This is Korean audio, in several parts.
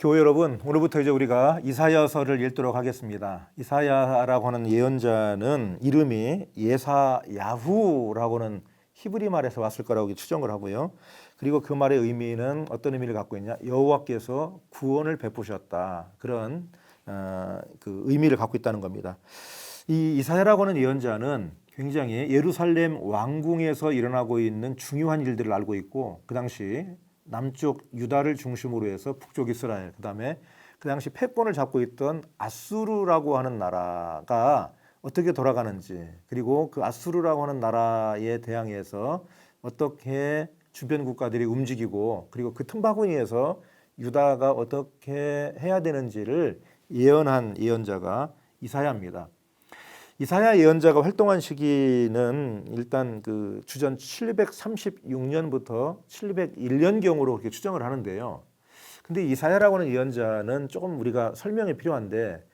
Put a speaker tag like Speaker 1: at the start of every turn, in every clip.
Speaker 1: 교회 여러분, 오늘부터 이제 우리가 이사야서를 읽도록 하겠습니다. 이사야라고 하는 예언자는 이름이 예사야후라고 하는 히브리 말에서 왔을 거라고 추정을 하고요. 그리고 그 말의 의미는 어떤 의미를 갖고 있냐? 여호와께서 구원을 베푸셨다. 그런 그 의미를 갖고 있다는 겁니다. 이 이사야라고 하는 예언자는 굉장히 예루살렘 왕궁에서 일어나고 있는 중요한 일들을 알고 있고, 그 당시 남쪽 유다를 중심으로 해서 북쪽 이스라엘, 그다음에 그 당시 패권을 잡고 있던 아수르라고 하는 나라가 어떻게 돌아가는지, 그리고 그 아수르라고 하는 나라에 대항해서 어떻게 주변 국가들이 움직이고, 그리고 그 틈바구니에서 유다가 어떻게 해야 되는지를 예언한 예언자가 이사야입니다. 이사야 예언자가 활동한 시기는 일단 그 주전 736년부터 701년경으로 그렇게 추정을 하는데요. 근데 이사야라고 하는 예언자는 조금 우리가 설명이 필요한데,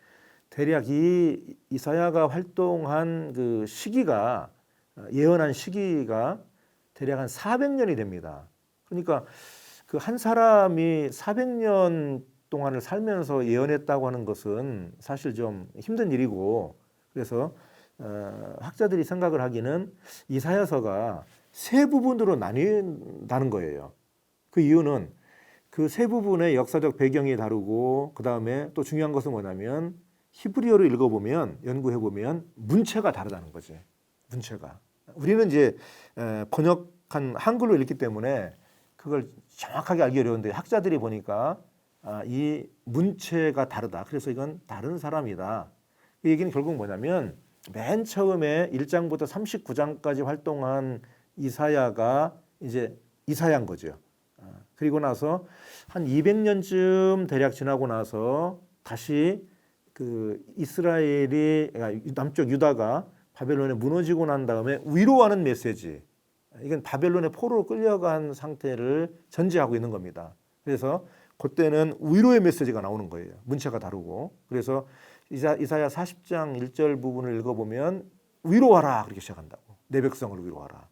Speaker 1: 대략 이 이사야가 활동한 그 시기가, 예언한 시기가 대략 한 400년이 됩니다. 그러니까 그 한 사람이 400년 동안을 살면서 예언했다고 하는 것은 사실 좀 힘든 일이고, 그래서 학자들이 생각을 하기는 이사야서가 세 부분으로 나뉜다는 거예요. 그 이유는 그 세 부분의 역사적 배경이 다르고, 그 다음에 또 중요한 것은 뭐냐면 히브리어로 읽어보면, 연구해보면 문체가 다르다는 거지. 문체가. 우리는 이제 번역한 한글로 읽기 때문에 그걸 정확하게 알기 어려운데, 학자들이 보니까 이 문체가 다르다. 그래서 이건 다른 사람이다. 이 얘기는 결국 뭐냐면 맨 처음에 1장부터 39장까지 활동한 이사야가 이제 이사야인 거죠. 그리고 나서 한 200년쯤 대략 지나고 나서 다시 그 이스라엘이, 남쪽 유다가 바벨론에 무너지고 난 다음에 위로하는 메시지, 이건 바벨론의 포로로 끌려간 상태를 전제하고 있는 겁니다. 그래서 그때는 위로의 메시지가 나오는 거예요. 문체가 다르고. 그래서 이사야 40장 1절 부분을 읽어보면 위로하라 그렇게 시작한다고. 내 백성을 위로하라.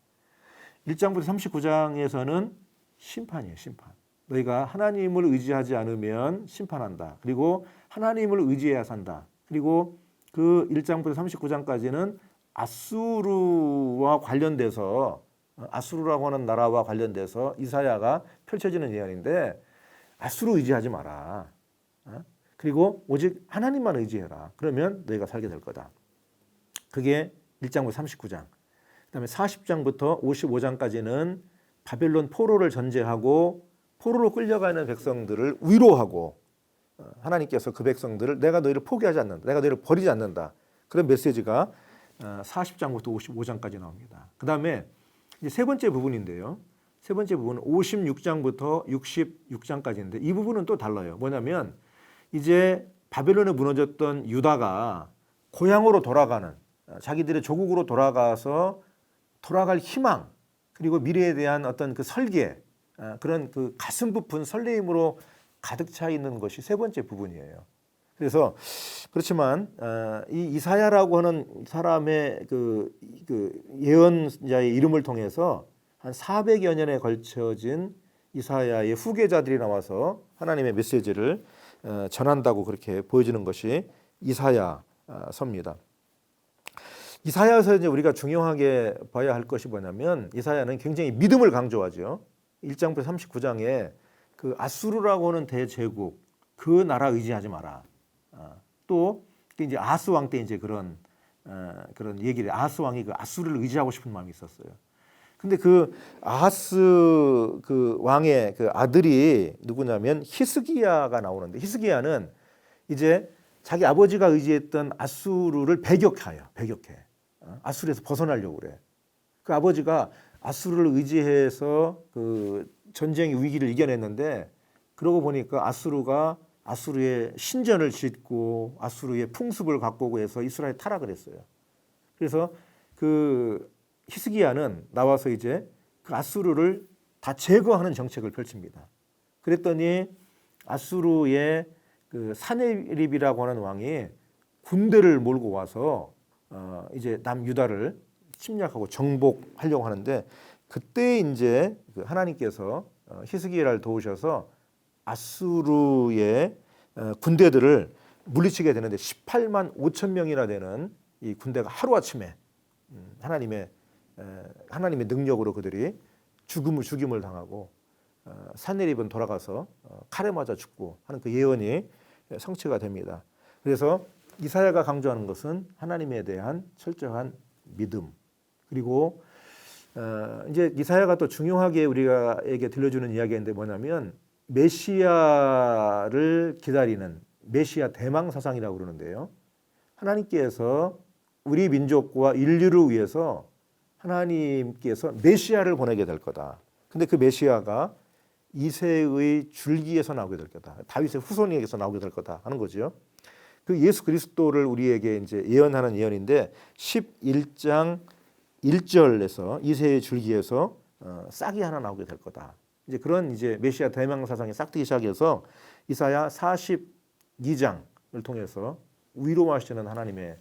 Speaker 1: 1장부터 39장에서는 심판이에요. 심판. 너희가 하나님을 의지하지 않으면 심판한다. 그리고 하나님을 의지해야 산다. 그리고 그 1장부터 39장까지는 아수르와 관련돼서, 아수르라고 하는 나라와 관련돼서 이사야가 펼쳐지는 예언인데, 아수르 의지하지 마라. 그리고 오직 하나님만 의지해라. 그러면 너희가 살게 될 거다. 그게 1장부터 39장. 그다음에 40장부터 55장까지는 바벨론 포로를 전제하고 포로로 끌려가는 백성들을 위로하고, 하나님께서 그 백성들을 내가 너희를 포기하지 않는다. 내가 너희를 버리지 않는다. 그런 메시지가 40장부터 55장까지 나옵니다. 그다음에 이제 세 번째 부분인데요. 세 번째 부분은 56장부터 66장까지인데, 이 부분은 또 달라요. 뭐냐면 이제 바벨론에 무너졌던 유다가 고향으로 돌아가는, 자기들의 조국으로 돌아가서 돌아갈 희망, 그리고 미래에 대한 어떤 그 설계, 그런 그 가슴 부푼 설레임으로 가득 차 있는 것이 세 번째 부분이에요. 그래서 그렇지만 이 이사야라고 하는 사람의 그 예언자의 이름을 통해서 한 400여 년에 걸쳐진 이사야의 후계자들이 나와서 하나님의 메시지를 전한다고 그렇게 보여지는 것이 이사야서입니다. 이사야에서 이제 우리가 중요하게 봐야 할 것이 뭐냐면, 이사야는 굉장히 믿음을 강조하죠. 1장부터 39장에 그 아수르라고 하는 대제국, 그 나라 의지하지 마라. 또 이제 아하스 왕 때 이제 그런 얘기를, 아하스 왕이 그 아수르를 의지하고 싶은 마음이 있었어요. 근데 그 아하스 그 왕의 그 아들이 누구냐면 히스기야가 나오는데, 히스기야는 이제 자기 아버지가 의지했던 아수르를 배격해. 아수르에서 벗어나려고 그래. 그 아버지가 아수르를 의지해서 그 전쟁의 위기를 이겨냈는데, 그러고 보니까 아수르가 아수르의 신전을 짓고 아수르의 풍습을 갖고 오고 해서 이스라엘 타락을 했어요. 그래서 그 히스기야는 나와서 이제 그 아수르를 다 제거하는 정책을 펼칩니다. 그랬더니 아수르의 그 사네립이라고 하는 왕이 군대를 몰고 와서 이제 남유다를 침략하고 정복하려고 하는데, 그때 이제 그 하나님께서 히스기야를 도우셔서 아수르의 군대들을 물리치게 되는데 18만 5천 명이나 되는 이 군대가 하루아침에 하나님의 능력으로 그들이 죽임을 당하고 산헤립은 돌아가서 칼에 맞아 죽고 하는 그 예언이 성취가 됩니다. 그래서 이사야가 강조하는 것은 하나님에 대한 철저한 믿음, 그리고 이제 이사야가 또 중요하게 우리에게 들려주는 이야기인데 뭐냐면 메시아를 기다리는 메시아 대망 사상이라고 그러는데요. 하나님께서 우리 민족과 인류를 위해서 하나님께서 메시아를 보내게 될 거다. 근데 그 메시아가 이새의 줄기에서 나오게 될 거다. 다윗의 후손에게서 나오게 될 거다 하는 거죠. 그 예수 그리스도를 우리에게 이제 예언하는 예언인데 11장 1절에서 이새의 줄기에서 싹이 하나 나오게 될 거다. 이제 그런 이제 메시아 대망 사상이 싹트기 시작해서 이사야 42장을 통해서 위로하시는 하나님의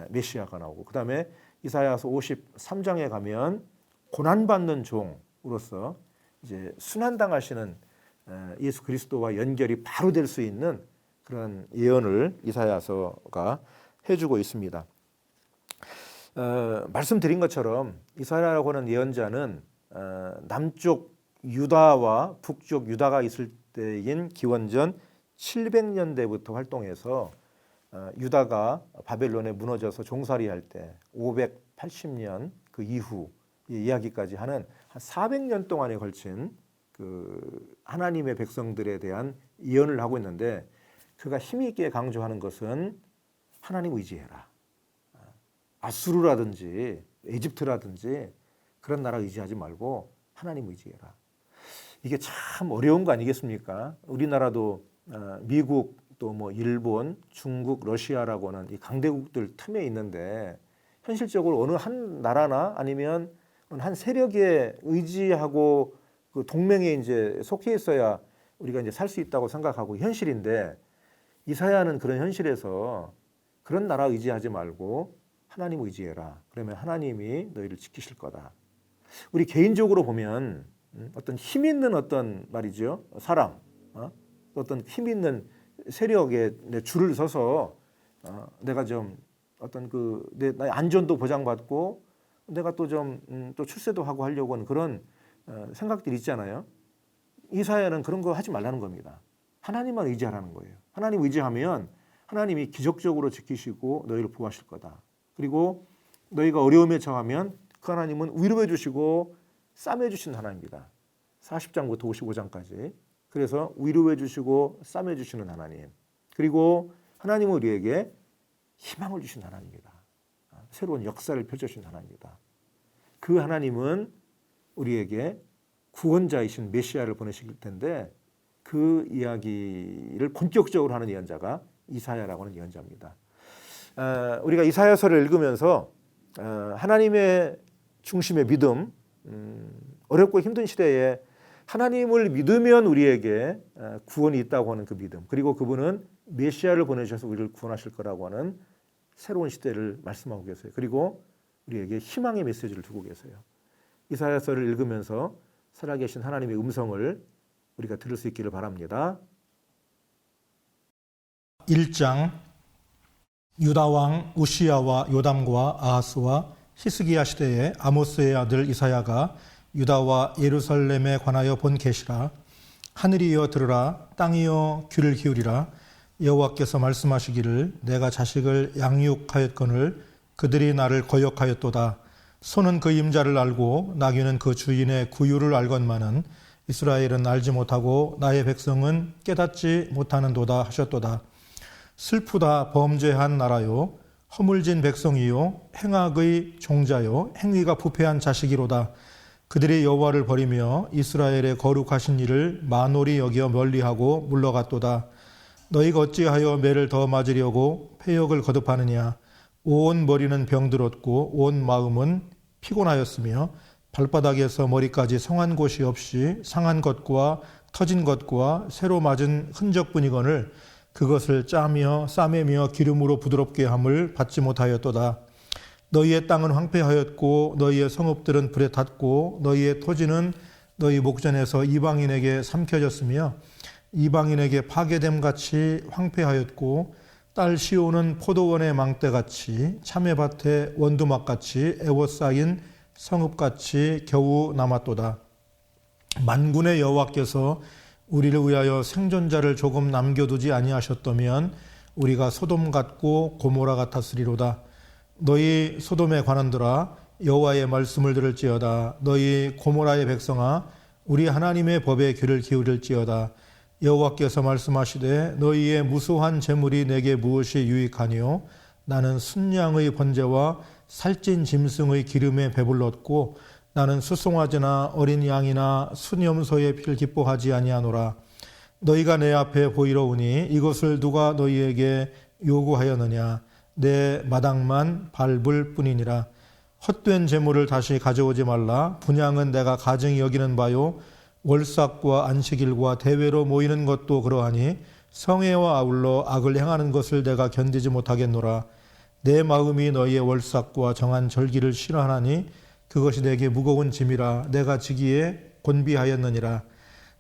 Speaker 1: 메시아가 나오고, 그다음에 이사야서 53장에 가면 고난받는 종으로서 이제 순환당하시는 예수 그리스도와 연결이 바로 될 수 있는 그런 예언을 이사야서가 해주고 있습니다. 말씀드린 것처럼 이사야라고 하는 예언자는 남쪽 유다와 북쪽 유다가 있을 때인 기원전 700년대부터 활동해서 유다가 바벨론에 무너져서 종살이할 때 580년 그 이후 이야기까지 하는 한 400년 동안에 걸친 그 하나님의 백성들에 대한 예언을 하고 있는데, 그가 힘 있게 강조하는 것은 하나님 의지해라. 아수르라든지 에집트라든지 그런 나라 의지하지 말고 하나님 의지해라. 이게 참 어려운 거 아니겠습니까? 우리나라도 미국 또 뭐 일본, 중국, 러시아라고 하는 이 강대국들 틈에 있는데 현실적으로 어느 한 나라나 아니면 한 세력에 의지하고 그 동맹에 이제 속해 있어야 우리가 이제 살 수 있다고 생각하고 현실인데, 이사야는 그런 현실에서 그런 나라 의지하지 말고 하나님 의지해라. 그러면 하나님이 너희를 지키실 거다. 우리 개인적으로 보면 어떤 힘 있는 어떤 말이죠. 사람, 어떤 힘 있는 세력에 줄을 서서 내가 좀 어떤 내 나의 안전도 보장받고 내가 또 좀 또 출세도 하고 하려고 하는 그런 생각들이 있잖아요. 이사야는 그런 거 하지 말라는 겁니다. 하나님만 의지하라는 거예요. 하나님 의지하면 하나님이 기적적으로 지키시고 너희를 보호하실 거다. 그리고 너희가 어려움에 처하면 그 하나님은 위로해 주시고 싸매 주시는 하나님입니다. 40장부터 55장까지. 그래서 위로해 주시고 싸매 주시는 하나님. 그리고 하나님은 우리에게 희망을 주신 하나님입니다. 새로운 역사를 펼쳐주신 하나님입니다. 그 하나님은 우리에게 구원자이신 메시아를 보내실 텐데 그 이야기를 본격적으로 하는 예언자가 이사야라고 하는 예언자입니다. 우리가 이사야서를 읽으면서 하나님의 중심의 믿음, 어렵고 힘든 시대에 하나님을 믿으면 우리에게 구원이 있다고 하는 그 믿음, 그리고 그분은 메시아를 보내셔서 우리를 구원하실 거라고 하는 새로운 시대를 말씀하고 계세요. 그리고 우리에게 희망의 메시지를 두고 계세요. 이사야서를 읽으면서 살아계신 하나님의 음성을 우리가 들을 수 있기를 바랍니다.
Speaker 2: 1장 유다 왕 우시야와 요담과 아하스와 히스기야 시대에 아모스의 아들 이사야가 유다와 예루살렘에 관하여 본 계시라. 하늘이여 들으라, 땅이여 귀를 기울이라. 여호와께서 말씀하시기를 내가 자식을 양육하였거늘 그들이 나를 거역하였도다. 소는 그 임자를 알고 나귀는 그 주인의 구유를 알건만은 이스라엘은 알지 못하고 나의 백성은 깨닫지 못하는도다 하셨도다. 슬프다 범죄한 나라요, 허물진 백성이요, 행악의 종자요, 행위가 부패한 자식이로다. 그들이 여호와를 버리며 이스라엘의 거룩하신 이를 만홀히 여겨 멀리하고 물러갔도다. 너희가 어찌하여 매를 더 맞으려고 패역을 거듭하느냐. 온 머리는 병들었고 온 마음은 피곤하였으며 발바닥에서 머리까지 성한 곳이 없이 상한 것과 터진 것과 새로 맞은 흔적뿐이거늘 그것을 짜며 싸매며 기름으로 부드럽게 함을 받지 못하였도다. 너희의 땅은 황폐하였고 너희의 성읍들은 불에 탔고 너희의 토지는 너희 목전에서 이방인에게 삼켜졌으며 이방인에게 파괴됨 같이 황폐하였고 딸 시온은 포도원의 망대같이 참외밭의 원두막같이 애워싸인 성읍같이 겨우 남았도다. 만군의 여호와께서 우리를 위하여 생존자를 조금 남겨두지 아니하셨다면 우리가 소돔 같고 고모라 같았으리로다. 너희 소돔의 관원들아 여호와의 말씀을 들을지어다. 너희 고모라의 백성아 우리 하나님의 법에 귀를 기울일지어다. 여호와께서 말씀하시되 너희의 무수한 재물이 내게 무엇이 유익하니요 나는 순양의 번제와 살찐 짐승의 기름에 배불렀고 나는 수송아지나 어린 양이나 수염소의 피를 기뻐하지 아니하노라. 너희가 내 앞에 보이러 오니 이것을 누가 너희에게 요구하였느냐. 내 마당만 밟을 뿐이니라. 헛된 재물을 다시 가져오지 말라. 분향은 내가 가증히 여기는 바요 월삭과 안식일과 대회로 모이는 것도 그러하니 성회와 아울러 악을 행하는 것을 내가 견디지 못하겠노라. 내 마음이 너희의 월삭과 정한 절기를 싫어하나니 그것이 내게 무거운 짐이라. 내가 지기에 곤비하였느니라.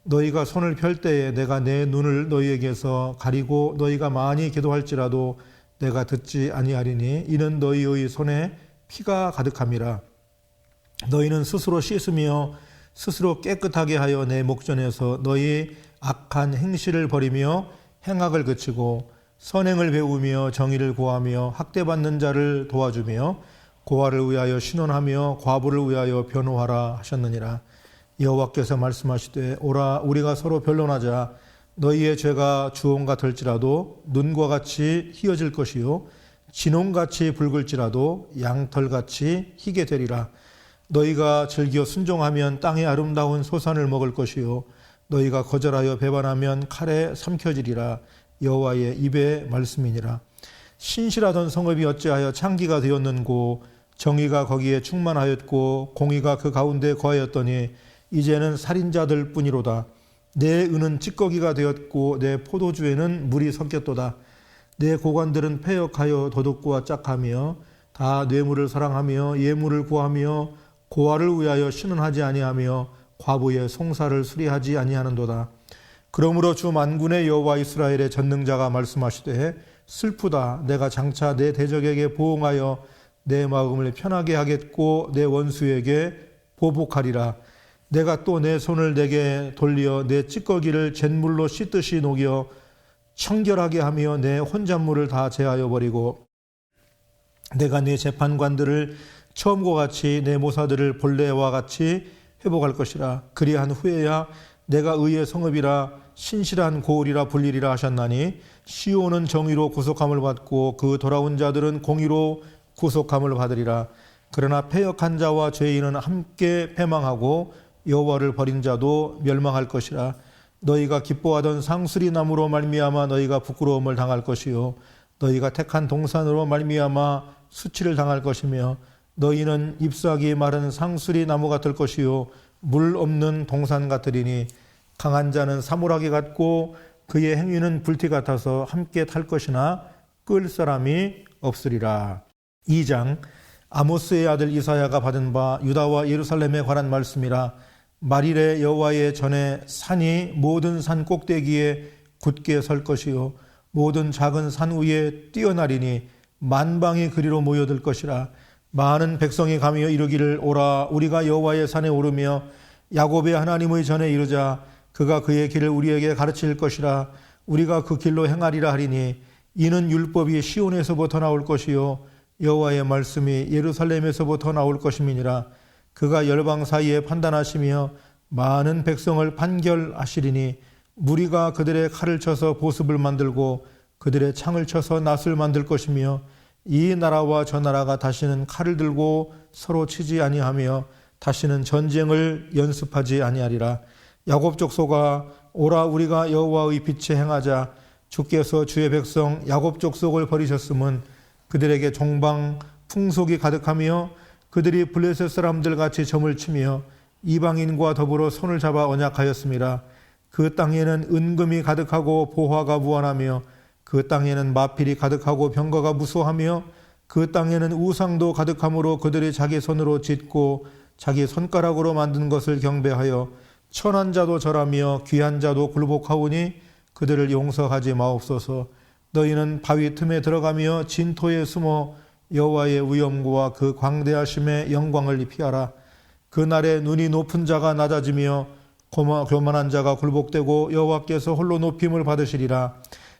Speaker 2: 너희가 손을 펼 때에 내가 내 눈을 너희에게서 가리고 너희가 많이 기도할지라도 내가 듣지 아니하리니 이는 너희의 손에 피가 가득함이라. 너희는 스스로 씻으며 스스로 깨끗하게 하여 내 목전에서 너희 악한 행실을 버리며 행악을 그치고 선행을 배우며 정의를 구하며 학대받는 자를 도와주며 고아를 위하여 신원하며 과부를 위하여 변호하라 하셨느니라. 여호와께서 말씀하시되 오라 우리가 서로 변론하자. 너희의 죄가 주홍 같을지라도 눈과 같이 희어질 것이요 진홍같이 붉을지라도 양털같이 희게 되리라. 너희가 즐겨 순종하면 땅의 아름다운 소산을 먹을 것이요 너희가 거절하여 배반하면 칼에 삼켜지리라. 여호와의 입의 말씀이니라. 신실하던 성읍이 어찌하여 창기가 되었는고 정의가 거기에 충만하였고 공의가 그 가운데 거하였더니 이제는 살인자들 뿐이로다. 내 은은 찌꺼기가 되었고 내 포도주에는 물이 섞였도다. 내 고관들은 패역하여 도둑과 짝하며 다 뇌물을 사랑하며 예물을 구하며 고아를 위하여 신원하지 아니하며 과부의 송사를 수리하지 아니하는도다. 그러므로 주 만군의 여호와 이스라엘의 전능자가 말씀하시되 슬프다. 내가 장차 내 대적에게 보응하여 내 마음을 편하게 하겠고 내 원수에게 보복하리라. 내가 또 내 손을 내게 돌려 내 찌꺼기를 잿물로 씻듯이 녹여 청결하게 하며 내 혼잣물을 다 제하여 버리고 내가 내 재판관들을 처음과 같이 내 모사들을 본래와 같이 회복할 것이라. 그리한 후에야 내가 의의 성읍이라 신실한 고을이라 불리리라 하셨나니 시온은 정의로 구속함을 받고 그 돌아온 자들은 공의로 구속함을 받으리라. 그러나 패역한 자와 죄인은 함께 패망하고 여호와를 버린 자도 멸망할 것이라. 너희가 기뻐하던 상수리 나무로 말미암아 너희가 부끄러움을 당할 것이요 너희가 택한 동산으로 말미암아 수치를 당할 것이며 너희는 잎사귀 마른 상수리 나무가 될 것이요 물 없는 동산 같으리니 강한 자는 사물하기 같고 그의 행위는 불티 같아서 함께 탈 것이나 끌 사람이 없으리라. 2장 아모스의 아들 이사야가 받은 바 유다와 예루살렘에 관한 말씀이라. 말일에 여호와의 전에 산이 모든 산 꼭대기에 굳게 설 것이요 모든 작은 산 위에 뛰어나리니 만방이 그리로 모여들 것이라. 많은 백성이 가며 이르기를 오라 우리가 여호와의 산에 오르며 야곱의 하나님의 전에 이르자. 그가 그의 길을 우리에게 가르칠 것이라. 우리가 그 길로 행하리라 하리니 이는 율법이 시온에서부터 나올 것이요 여호와의 말씀이 예루살렘에서부터 나올 것임이니라. 그가 열방 사이에 판단하시며 많은 백성을 판결하시리니 무리가 그들의 칼을 쳐서 보습을 만들고 그들의 창을 쳐서 낫을 만들 것이며 이 나라와 저 나라가 다시는 칼을 들고 서로 치지 아니하며 다시는 전쟁을 연습하지 아니하리라. 야곱 족속아 오라 우리가 여호와의 빛에 행하자. 주께서 주의 백성 야곱 족속을 버리셨음은 그들에게 종방 풍속이 가득하며 그들이 블레셋 사람들 같이 점을 치며 이방인과 더불어 손을 잡아 언약하였음이라. 그 땅에는 은금이 가득하고 보화가 무한하며 그 땅에는 마필이 가득하고 병거가 무수하며 그 땅에는 우상도 가득하므로 그들이 자기 손으로 짓고 자기 손가락으로 만든 것을 경배하여 천한 자도 절하며 귀한 자도 굴복하오니 그들을 용서하지 마옵소서. 너희는 바위 틈에 들어가며 진토에 숨어 여호와의 위엄과 그 광대하심의 영광을 피하라. 그날에 눈이 높은 자가 낮아지며 교만한 자가 굴복되고 여호와께서 홀로 높임을 받으시리라.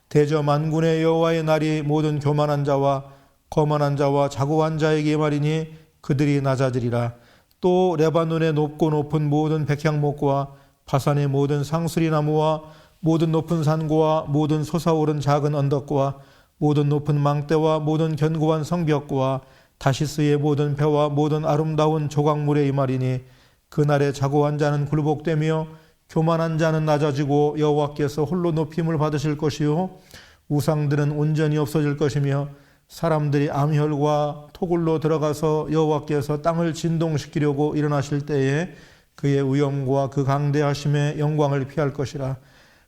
Speaker 2: 대저 만군의 여호와의 날이 모든 교만한 자와 거만한 자와 자고한 자에게 말이니 그들이 낮아지리라. 또 레바논의 높고 높은 모든 백향목과 바산의 모든 상수리 나무와 모든 높은 산고와 모든 솟아오른 작은 언덕과 모든 높은 망대와 모든 견고한 성벽과 다시스의 모든 배와 모든 아름다운 조각물의 이말이니 그날에 자고한 자는 굴복되며 교만한 자는 낮아지고 여호와께서 홀로 높임을 받으실 것이요 우상들은 온전히 없어질 것이며 사람들이 암혈과 토굴로 들어가서 여호와께서 땅을 진동시키려고 일어나실 때에 그의 위엄과 그 강대하심의 영광을 피할 것이라.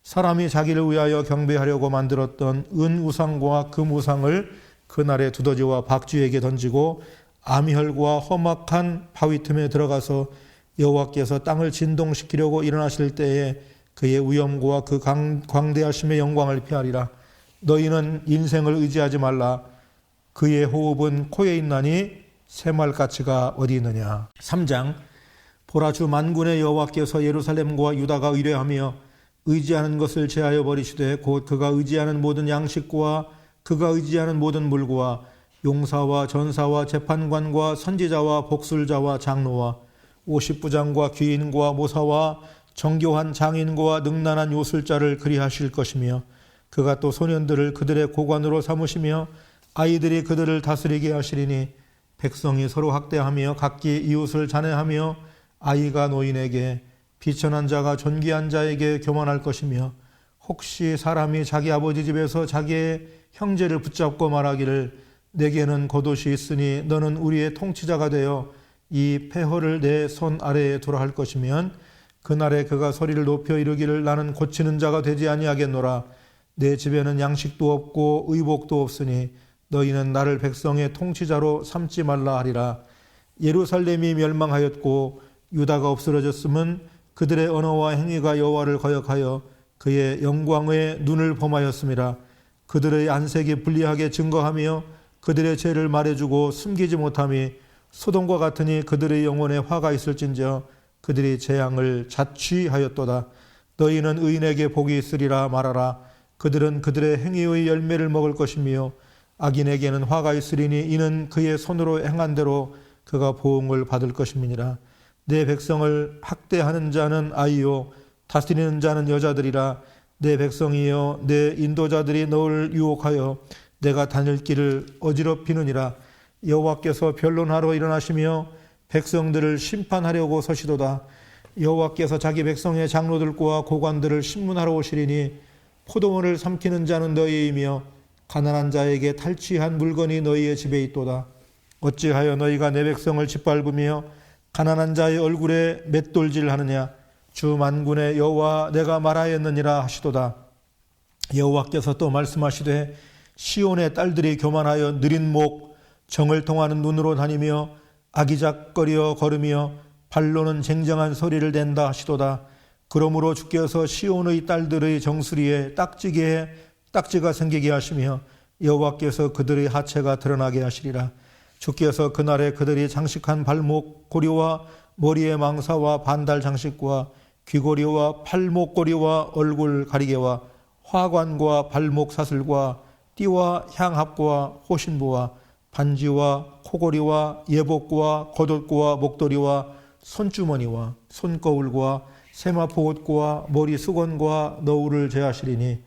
Speaker 2: 사람이 자기를 위하여 경배하려고 만들었던 은 우상과 금 우상을 그날에 두더지와 박쥐에게 던지고 암혈과 험악한 바위 틈에 들어가서 여호와께서 땅을 진동시키려고 일어나실 때에 그의 위엄과 그 광대하심의 영광을 피하리라. 너희는 인생을 의지하지 말라. 그의 호흡은 코에 있나니 새말가치가 어디 있느냐. 3장. 보라, 주 만군의 여호와께서 예루살렘과 유다가 의뢰하며 의지하는 것을 제하여 버리시되 곧 그가 의지하는 모든 양식과 그가 의지하는 모든 물과 용사와 전사와 재판관과 선지자와 복술자와 장로와 50부장과 귀인과 모사와 정교한 장인과 능란한 요술자를 그리하실 것이며 그가 또 소년들을 그들의 고관으로 삼으시며 아이들이 그들을 다스리게 하시리니 백성이 서로 학대하며 각기 이웃을 잔해하며 아이가 노인에게 비천한 자가 존귀한 자에게 교만할 것이며 혹시 사람이 자기 아버지 집에서 자기의 형제를 붙잡고 말하기를 내게는 겉옷이 있으니 너는 우리의 통치자가 되어 이 폐허를 내 손 아래에 두라 할 것이면 그날에 그가 소리를 높여 이르기를 나는 고치는 자가 되지 아니하겠노라. 내 집에는 양식도 없고 의복도 없으니 너희는 나를 백성의 통치자로 삼지 말라 하리라. 예루살렘이 멸망하였고 유다가 없어졌음은 그들의 언어와 행위가 여호와를 거역하여 그의 영광의 눈을 범하였음이라. 그들의 안색이 불리하게 증거하며 그들의 죄를 말해주고 숨기지 못함이 소돔과 같으니 그들의 영혼에 화가 있을진저 그들이 재앙을 자취하였도다. 너희는 의인에게 복이 있으리라 말하라. 그들은 그들의 행위의 열매를 먹을 것이며 악인에게는 화가 있으리니 이는 그의 손으로 행한 대로 그가 보응을 받을 것임이니라. 내 백성을 학대하는 자는 아이요 다스리는 자는 여자들이라. 내 백성이여 내 인도자들이 너를 유혹하여 내가 다닐 길을 어지럽히느니라. 여호와께서 변론하러 일어나시며 백성들을 심판하려고 서시도다. 여호와께서 자기 백성의 장로들과 고관들을 심문하러 오시리니 포도원을 삼키는 자는 너희이며 가난한 자에게 탈취한 물건이 너희의 집에 있도다. 어찌하여 너희가 내 백성을 짓밟으며 가난한 자의 얼굴에 맷돌질하느냐. 주 만군의 여호와 내가 말하였느니라 하시도다. 여호와께서 또 말씀하시되 시온의 딸들이 교만하여 느린 목 정을 통하는 눈으로 다니며 아기작거려 걸으며 발로는 쟁쟁한 소리를 낸다 하시도다. 그러므로 주께서 시온의 딸들의 정수리에 딱지가 생기게 하시며 여호와께서 그들의 하체가 드러나게 하시리라. 주께서 그날에 그들이 장식한 발목 고리와 머리의 망사와 반달 장식과 귀고리와 팔목고리와 얼굴 가리개와 화관과 발목 사슬과 띠와 향합과 호신부와 반지와 코고리와 예복과 겉옷과 목도리와 손주머니와 손거울과 세마포 옷과 머리 수건과 너울을 제하시리니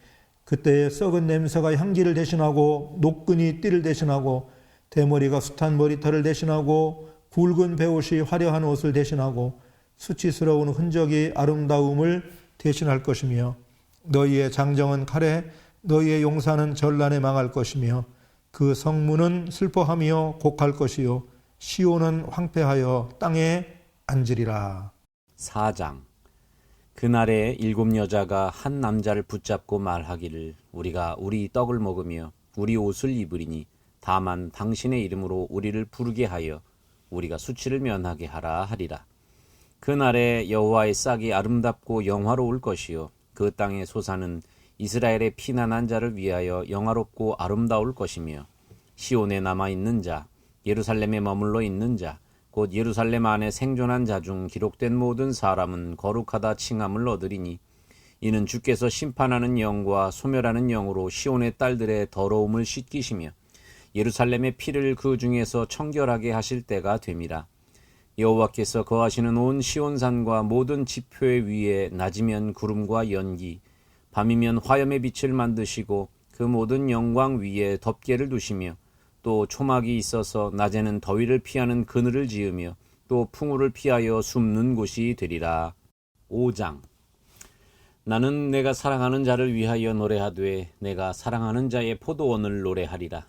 Speaker 2: 그때에 썩은 냄새가 향기를 대신하고 노끈이 띠를 대신하고 대머리가 숱한 머리털을 대신하고 굵은 베옷이 화려한 옷을 대신하고 수치스러운 흔적이 아름다움을 대신할 것이며 너희의 장정은 칼에 너희의 용사는 전란에 망할 것이며 그 성문은 슬퍼하며 곡할 것이요 시온은 황폐하여 땅에 앉으리라.
Speaker 3: 4장. 그날에 7 여자가 한 남자를 붙잡고 말하기를 우리가 우리 떡을 먹으며 우리 옷을 입으리니 다만 당신의 이름으로 우리를 부르게 하여 우리가 수치를 면하게 하라 하리라. 그날에 여호와의 싹이 아름답고 영화로울 것이요 그 땅의 소사는 이스라엘의 피난한 자를 위하여 영화롭고 아름다울 것이며 시온에 남아있는 자, 예루살렘에 머물러 있는 자, 곧 예루살렘 안에 생존한 자 중 기록된 모든 사람은 거룩하다 칭함을 얻으리니 이는 주께서 심판하는 영과 소멸하는 영으로 시온의 딸들의 더러움을 씻기시며 예루살렘의 피를 그 중에서 청결하게 하실 때가 됨이라. 여호와께서 거하시는 온 시온산과 모든 지표 위에 낮이면 구름과 연기, 밤이면 화염의 빛을 만드시고 그 모든 영광 위에 덮개를 두시며 또 초막이 있어서 낮에는 더위를 피하는 그늘을 지으며 또 풍우를 피하여 숨는 곳이 되리라. 5장. 나는 내가 사랑하는 자를 위하여 노래하되 내가 사랑하는 자의 포도원을 노래하리라.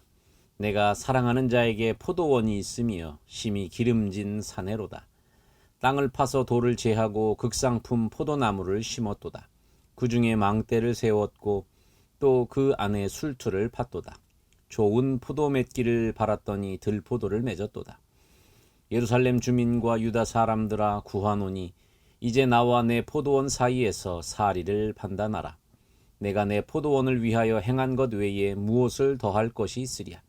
Speaker 3: 내가 사랑하는 자에게 포도원이 있으며 심히 기름진 사내로다. 땅을 파서 돌을 제하고 극상품 포도나무를 심었도다. 그 중에 망대를 세웠고 또 그 안에 술틀을 팠도다. 좋은 포도 맺기를 바랐더니 들포도를 맺었도다. 예루살렘 주민과 유다 사람들아 구하노니 이제 나와 내 포도원 사이에서 사리를 판단하라. 내가 내 포도원을 위하여 행한 것 외에 무엇을 더할 것이 있으랴.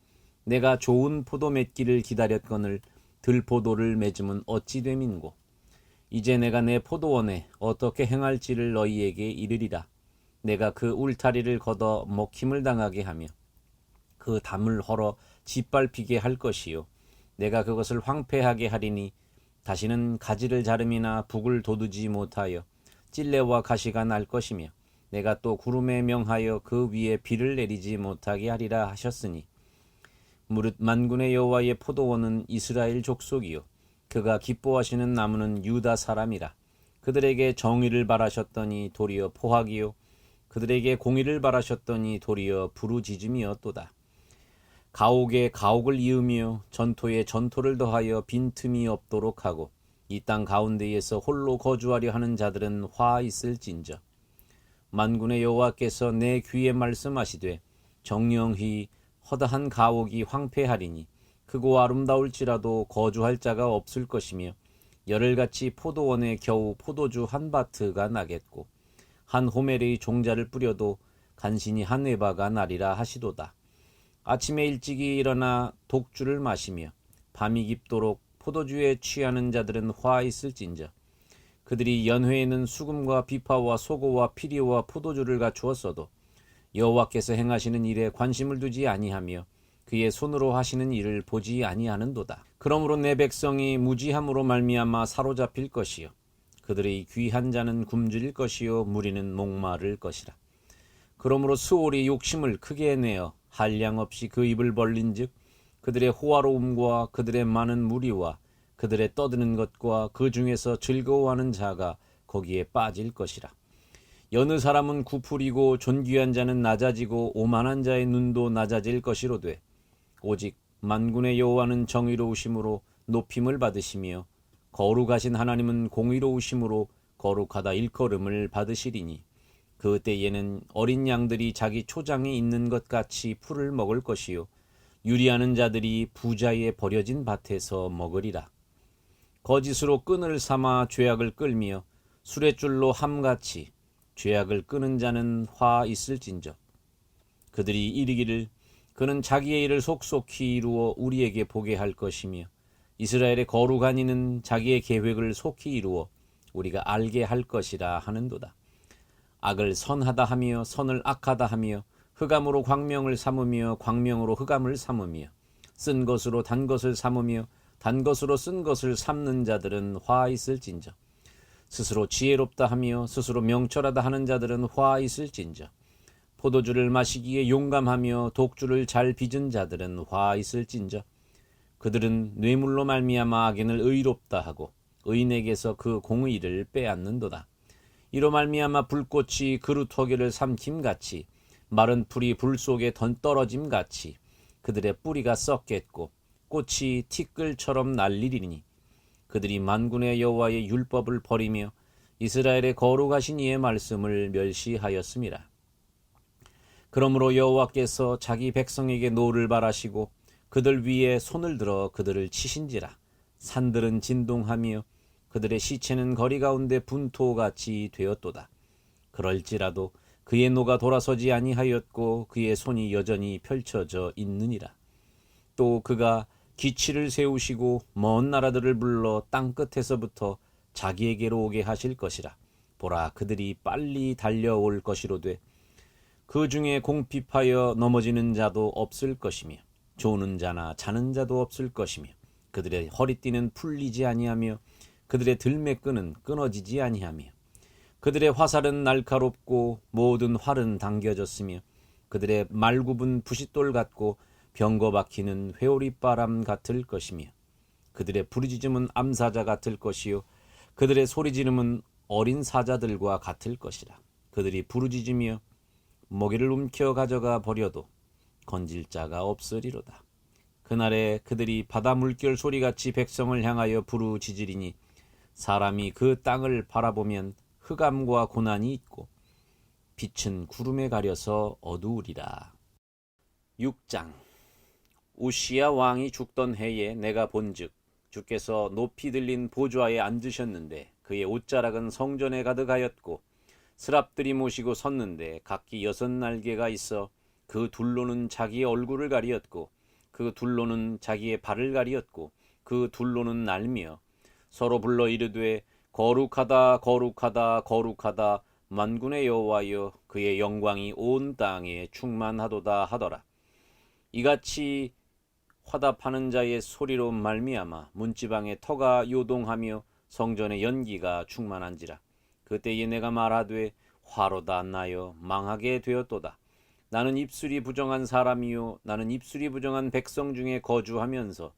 Speaker 3: 내가 좋은 포도 맺기를 기다렸거늘 들포도를 맺음은 어찌 됨인고. 이제 내가 내 포도원에 어떻게 행할지를 너희에게 이르리라. 내가 그 울타리를 걷어 먹힘을 당하게 하며 그 담을 헐어 짓밟히게 할 것이요. 내가 그것을 황폐하게 하리니 다시는 가지를 자름이나 북을 돋우지 못하여 찔레와 가시가 날 것이며 내가 또 구름에 명하여 그 위에 비를 내리지 못하게 하리라 하셨으니 무릇 만군의 여호와의 포도원은 이스라엘 족속이요 그가 기뻐하시는 나무는 유다 사람이라. 그들에게 정의를 바라셨더니 도리어 포악이요 그들에게 공의를 바라셨더니 도리어 부르짖음이었도다. 가옥에 가옥을 이으며 전토에 전토를 더하여 빈틈이 없도록 하고 이 땅 가운데에서 홀로 거주하려 하는 자들은 화 있을진저. 만군의 여호와께서 내 귀에 말씀하시되 정령히 허다한 가옥이 황폐하리니 크고 아름다울지라도 거주할 자가 없을 것이며 열흘같이 포도원에 겨우 포도주 한 바트가 나겠고 한 호멜의 종자를 뿌려도 간신히 한 에바가 나리라 하시도다. 아침에 일찍이 일어나 독주를 마시며 밤이 깊도록 포도주에 취하는 자들은 화 있을진저. 그들이 연회에는 수금과 비파와 소고와 피리와 포도주를 갖추었어도 여호와께서 행하시는 일에 관심을 두지 아니하며 그의 손으로 하시는 일을 보지 아니하는도다. 그러므로 내 백성이 무지함으로 말미암아 사로잡힐 것이요 그들의 귀한 자는 굶주릴 것이요 무리는 목마를 것이라. 그러므로 수월이 욕심을 크게 내어 한량 없이 그 입을 벌린즉 그들의 호화로움과 그들의 많은 무리와 그들의 떠드는 것과 그 중에서 즐거워하는 자가 거기에 빠질 것이라. 여느 사람은 구풀이고 존귀한 자는 낮아지고 오만한 자의 눈도 낮아질 것이로되 오직 만군의 여호와는 정의로우심으로 높임을 받으시며 거룩하신 하나님은 공의로우심으로 거룩하다 일컬음을 받으시리니 그 때에는 어린 양들이 자기 초장에 있는 것 같이 풀을 먹을 것이요 유리하는 자들이 부자의 버려진 밭에서 먹으리라. 거짓으로 끈을 삼아 죄악을 끌며 수레줄로 함같이 죄악을 끄는 자는 화 있을진저. 그들이 이르기를 그는 자기의 일을 속속히 이루어 우리에게 보게 할 것이며 이스라엘의 거룩한 이는 자기의 계획을 속히 이루어 우리가 알게 할 것이라 하는도다. 악을 선하다 하며 선을 악하다 하며 흑암으로 광명을 삼으며 광명으로 흑암을 삼으며 쓴 것으로 단 것을 삼으며 단 것으로 쓴 것을 삼는 자들은 화 있을진저. 스스로 지혜롭다 하며 스스로 명철하다 하는 자들은 화 있을진저. 포도주를 마시기에 용감하며 독주를 잘 빚은 자들은 화 있을진저. 그들은 뇌물로 말미암아 악인을 의롭다 하고 의인에게서 그 공의를 빼앗는도다. 이로 말미암아 불꽃이 그루터기를 삼킴같이 마른 풀이 불 속에 떨어짐같이 그들의 뿌리가 썩겠고 꽃이 티끌처럼 날리리니 그들이 만군의 여호와의 율법을 버리며 이스라엘의 거룩하신 이의 말씀을 멸시하였음이라. 그러므로 여호와께서 자기 백성에게 노를 바라시고 그들 위에 손을 들어 그들을 치신지라. 산들은 진동하며 그들의 시체는 거리 가운데 분토같이 되었도다. 그럴지라도 그의 노가 돌아서지 아니하였고 그의 손이 여전히 펼쳐져 있느니라. 또 그가 기치를 세우시고 먼 나라들을 불러 땅 끝에서부터 자기에게로 오게 하실 것이라. 보라, 그들이 빨리 달려올 것이로되 그 중에 공핍하여 넘어지는 자도 없을 것이며 조는 자나 자는 자도 없을 것이며 그들의 허리띠는 풀리지 아니하며 그들의 들매끈은 끊어지지 아니하며 그들의 화살은 날카롭고 모든 활은 당겨졌으며 그들의 말굽은 부싯돌 같고 병거 박히는 회오리바람 같을 것이며 그들의 부르짖음은 암사자 같을 것이요 그들의 소리지름은 어린 사자들과 같을 것이라. 그들이 부르짖으며 먹이를 움켜 가져가 버려도 건질 자가 없으리로다. 그날에 그들이 바다 물결 소리같이 백성을 향하여 부르짖으리니 사람이 그 땅을 바라보면 흑암과 고난이 있고 빛은 구름에 가려서 어두우리라. 6장. 우시야 왕이 죽던 해에 내가 본즉 주께서 높이 들린 보좌에 앉으셨는데 그의 옷자락은 성전에 가득하였고 스랍들이 모시고 섰는데 각기 6날개가 있어 그 둘로는 자기의 얼굴을 가리었고 그 둘로는 자기의 발을 가리었고 그 둘로는 날며 서로 불러 이르되 거룩하다 거룩하다 거룩하다 만군의 여호와여 그의 영광이 온 땅에 충만하도다 하더라. 이같이 화답하는 자의 소리로 말미암아 문지방의 터가 요동하며 성전의 연기가 충만한지라. 그때에 내가 말하되 화로다 나여 망하게 되었도다. 나는 입술이 부정한 사람이요 나는 입술이 부정한 백성 중에 거주하면서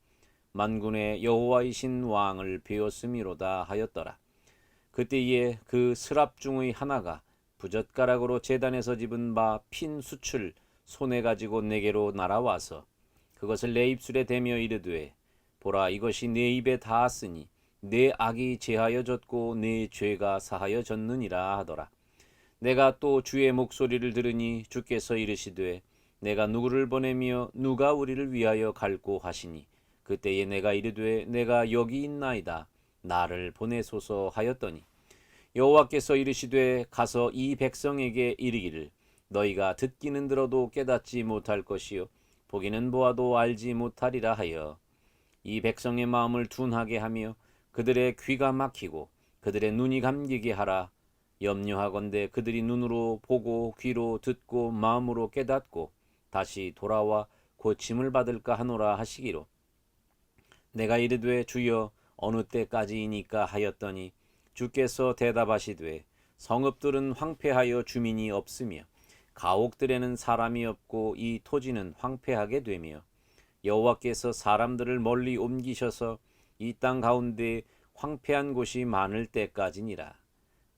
Speaker 3: 만군의 여호와이신 왕을 배웠음이로다 하였더라. 그때에 그 스랍 중의 하나가 부젓가락으로 제단에서 집은 바 핀 숯을 손에 가지고 내게로 날아와서 그것을 내 입술에 대며 이르되 보라 이것이 내 입에 닿았으니 내 악이 제하여졌고 내 죄가 사하여졌느니라 하더라. 내가 또 주의 목소리를 들으니 주께서 이르시되 내가 누구를 보내며 누가 우리를 위하여 갈고 하시니 그때에 내가 이르되 내가 여기 있나이다 나를 보내소서 하였더니 여호와께서 이르시되 가서 이 백성에게 이르기를 너희가 듣기는 들어도 깨닫지 못할 것이요 보기는 보아도 알지 못하리라 하여 이 백성의 마음을 둔하게 하며 그들의 귀가 막히고 그들의 눈이 감기게 하라. 염려하건대 그들이 눈으로 보고 귀로 듣고 마음으로 깨닫고 다시 돌아와 고침을 받을까 하노라 하시기로 내가 이르되 주여 어느 때까지이니까 하였더니 주께서 대답하시되 성읍들은 황폐하여 주민이 없으며 가옥들에는 사람이 없고 이 토지는 황폐하게 되며 여호와께서 사람들을 멀리 옮기셔서 이 땅 가운데 황폐한 곳이 많을 때까지니라.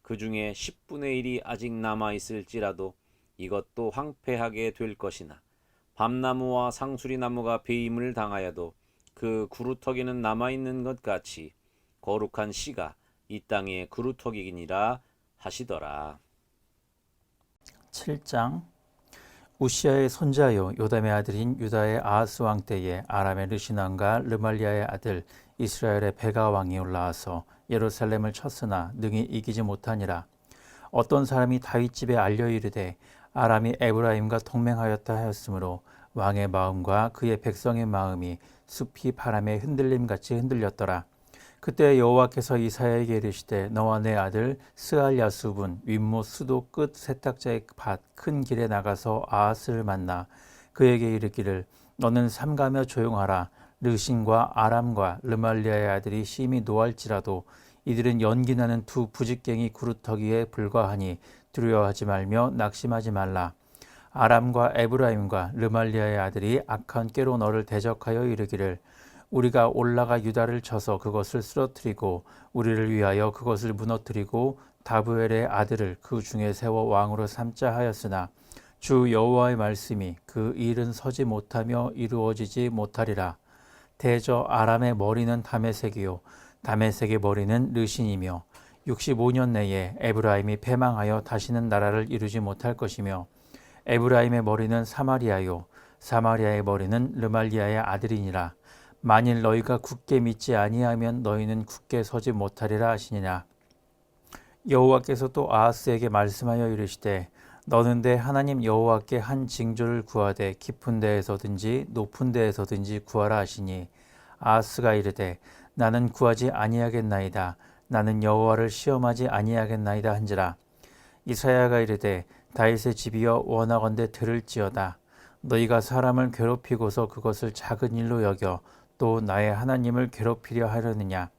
Speaker 3: 그 중에 10분의 1이 아직 남아있을지라도 이것도 황폐하게 될 것이나 밤나무와 상수리나무가 배임을 당하여도 그 구루터기는 남아있는 것 같이 거룩한 씨가 이 땅의 구루터기니라 하시더라.
Speaker 4: 7장. 우시아의 손자요 요담의 아들인 유다의 아하스 왕 때에 아람의 르시난과 르말리아의 아들 이스라엘의 베가 왕이 올라와서 예루살렘을 쳤으나 능히 이기지 못하니라. 어떤 사람이 다윗 집에 알려 이르되 아람이 에브라임과 동맹하였다 하였으므로 왕의 마음과 그의 백성의 마음이 숲이 바람에 흔들림같이 흔들렸더라. 그때 여호와께서 이사야에게 이르시되 너와 내 아들 스알야숲은 윗못 수도 끝 세탁자의 밭 큰 길에 나가서 아하스를 만나 그에게 이르기를 너는 삼가며 조용하라. 르신과 아람과 르말리아의 아들이 심히 노할지라도 이들은 연기나는 두 부직갱이 구루터기에 불과하니 두려워하지 말며 낙심하지 말라. 아람과 에브라임과 르말리아의 아들이 악한 꾀로 너를 대적하여 이르기를 우리가 올라가 유다를 쳐서 그것을 쓰러뜨리고 우리를 위하여 그것을 무너뜨리고 다브엘의 아들을 그 중에 세워 왕으로 삼자 하였으나 주 여호와의 말씀이 그 일은 서지 못하며 이루어지지 못하리라. 대저 아람의 머리는 다메섹이요 다메섹의 머리는 르신이며 65년 내에 에브라임이 패망하여 다시는 나라를 이루지 못할 것이며 에브라임의 머리는 사마리아요 사마리아의 머리는 르말리아의 아들이니라. 만일 너희가 굳게 믿지 아니하면 너희는 굳게 서지 못하리라 하시니라. 여호와께서 또 아하스에게 말씀하여 이르시되 너는 내 하나님 여호와께 한 징조를 구하되 깊은 데에서든지 높은 데에서든지 구하라 하시니 아하스가 이르되 나는 구하지 아니하겠나이다. 나는 여호와를 시험하지 아니하겠나이다 한지라. 이사야가 이르되 다윗의 집이여 원하건대 들을지어다. 너희가 사람을 괴롭히고서 그것을 작은 일로 여겨 또 나의 하나님을 괴롭히려 하려느냐.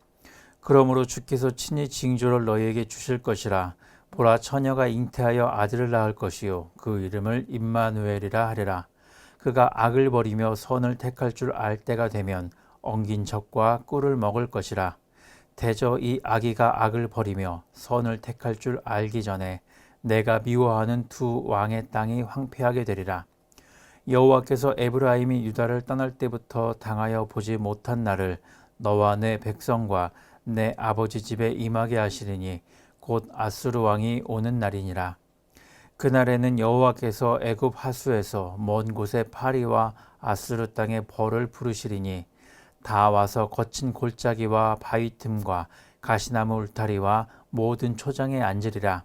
Speaker 4: 그러므로 주께서 친히 징조를 너희에게 주실 것이라. 보라, 처녀가 잉태하여 아들을 낳을 것이요 그 이름을 임마누엘이라 하리라. 그가 악을 버리며 선을 택할 줄 알 때가 되면 엉긴 젖과 꿀을 먹을 것이라. 대저 이 아기가 악을 버리며 선을 택할 줄 알기 전에 내가 미워하는 두 왕의 땅이 황폐하게 되리라. 여호와께서 에브라임이 유다를 떠날 때부터 당하여 보지 못한 날을 너와 내 백성과 내 아버지 집에 임하게 하시리니 곧 아수르 왕이 오는 날이니라. 그날에는 여호와께서 애굽 하수에서 먼 곳에 파리와 아수르 땅에 벌을 부르시리니 다 와서 거친 골짜기와 바위 틈과 가시나무 울타리와 모든 초장에 앉으리라.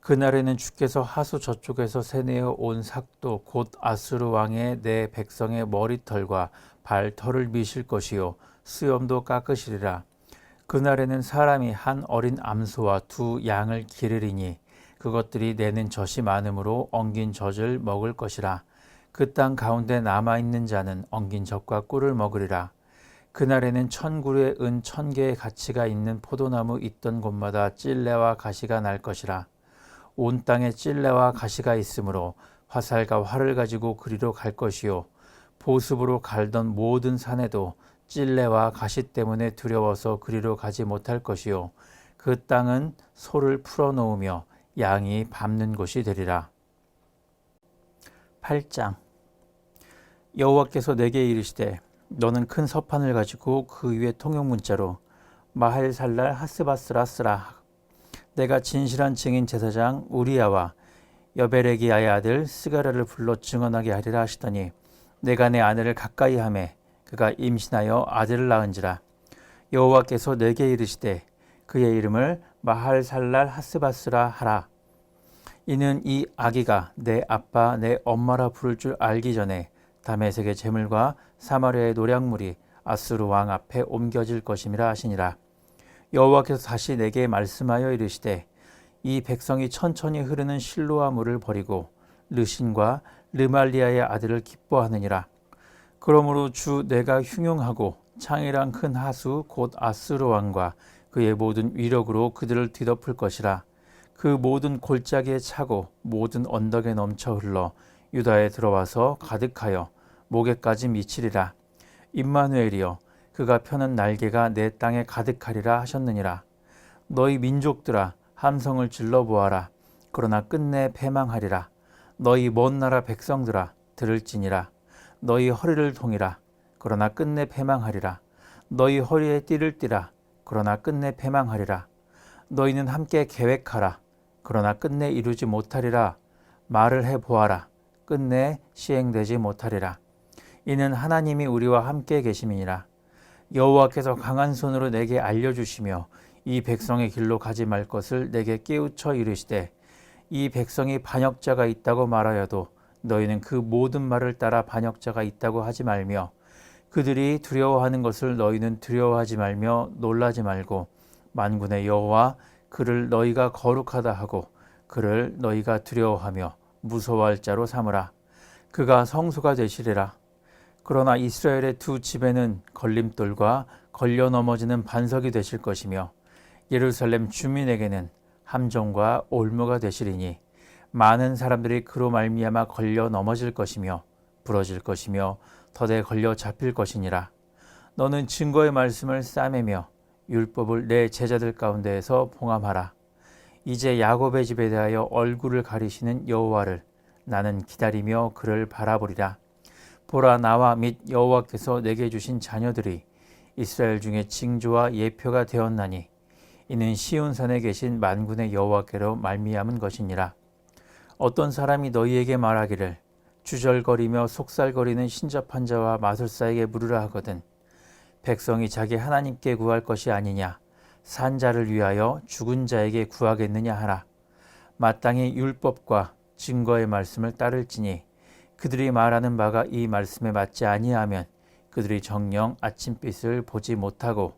Speaker 4: 그날에는 주께서 하수 저쪽에서 세내어 온 삭도 곧 아수르 왕의 내 백성의 머리털과 발털을 미실 것이요 수염도 깎으시리라. 그날에는 사람이 한 어린 암소와 두 양을 기르리니 그것들이 내는 젖이 많으므로 엉긴 젖을 먹을 것이라. 그 땅 가운데 남아있는 자는 엉긴 젖과 꿀을 먹으리라. 그날에는 1000그루의 은 1000개의 가치가 있는 포도나무 있던 곳마다 찔레와 가시가 날 것이라. 온 땅에 찔레와 가시가 있으므로 화살과 활을 가지고 그리로 갈 것이요 보습으로 갈던 모든 산에도 찔레와 가시 때문에 두려워서 그리로 가지 못할 것이요 그 땅은 소를 풀어놓으며 양이 밟는 곳이 되리라. 8장. 여호와께서 내게 이르시되 너는 큰 서판을 가지고 그 위에 통용문자로 마헬살랄 하스바스라 쓰라. 내가 진실한 증인 제사장 우리야와 여베레기야의 아들 스가랴를 불러 증언하게 하리라 하시더니 내가 내 아내를 가까이 하매 그가 임신하여 아들을 낳은지라. 여호와께서 내게 이르시되 그의 이름을 마할살랄 하스바스라 하라. 이는 이 아기가 내 아빠 내 엄마라 부를 줄 알기 전에 다메섹의 제물과 사마리아의 노략물이 아수르 왕 앞에 옮겨질 것임이라 하시니라. 여호와께서 다시 내게 말씀하여 이르시되 이 백성이 천천히 흐르는 실로아 물을 버리고 르신과 르말리아의 아들을 기뻐하느니라. 그러므로 주 내가 흉용하고 창이랑 큰 하수 곧 아수르 왕과 그의 모든 위력으로 그들을 뒤덮을 것이라. 그 모든 골짜기에 차고 모든 언덕에 넘쳐 흘러 유다에 들어와서 가득하여 목에까지 미치리라. 임마누엘이여 그가 펴는 날개가 내 땅에 가득하리라 하셨느니라. 너희 민족들아 함성을 질러 보아라. 그러나 끝내 패망하리라. 너희 먼 나라 백성들아 들을지니라. 너희 허리를 동이라. 그러나 끝내 패망하리라. 너희 허리에 띠를 띠라. 그러나 끝내 패망하리라. 너희는 함께 계획하라. 그러나 끝내 이루지 못하리라. 말을 해보아라. 끝내 시행되지 못하리라. 이는 하나님이 우리와 함께 계심이니라. 여호와께서 강한 손으로 내게 알려주시며 이 백성의 길로 가지 말 것을 내게 깨우쳐 이르시되 이 백성이 반역자가 있다고 말하여도 너희는 그 모든 말을 따라 반역자가 있다고 하지 말며 그들이 두려워하는 것을 너희는 두려워하지 말며 놀라지 말고 만군의 여호와 그를 너희가 거룩하다 하고 그를 너희가 두려워하며 무서워할 자로 삼으라. 그가 성소가 되시리라. 그러나 이스라엘의 두 집에는 걸림돌과 걸려 넘어지는 반석이 되실 것이며 예루살렘 주민에게는 함정과 올무가 되시리니 많은 사람들이 그로 말미암아 걸려 넘어질 것이며 부러질 것이며 더대 걸려 잡힐 것이니라. 너는 증거의 말씀을 싸매며 율법을 내 제자들 가운데에서 봉함하라. 이제 야곱의 집에 대하여 얼굴을 가리시는 여호와를 나는 기다리며 그를 바라보리라. 보라 나와 및 여호와께서 내게 주신 자녀들이 이스라엘 중에 징조와 예표가 되었나니 이는 시온산에 계신 만군의 여호와께로 말미암은 것이니라. 어떤 사람이 너희에게 말하기를 주절거리며 속살거리는 신접한 자와 마술사에게 물으라 하거든 백성이 자기 하나님께 구할 것이 아니냐 산 자를 위하여 죽은 자에게 구하겠느냐 하라. 마땅히 율법과 증거의 말씀을 따를지니 그들이 말하는 바가 이 말씀에 맞지 아니하면 그들이 정녕 아침빛을 보지 못하고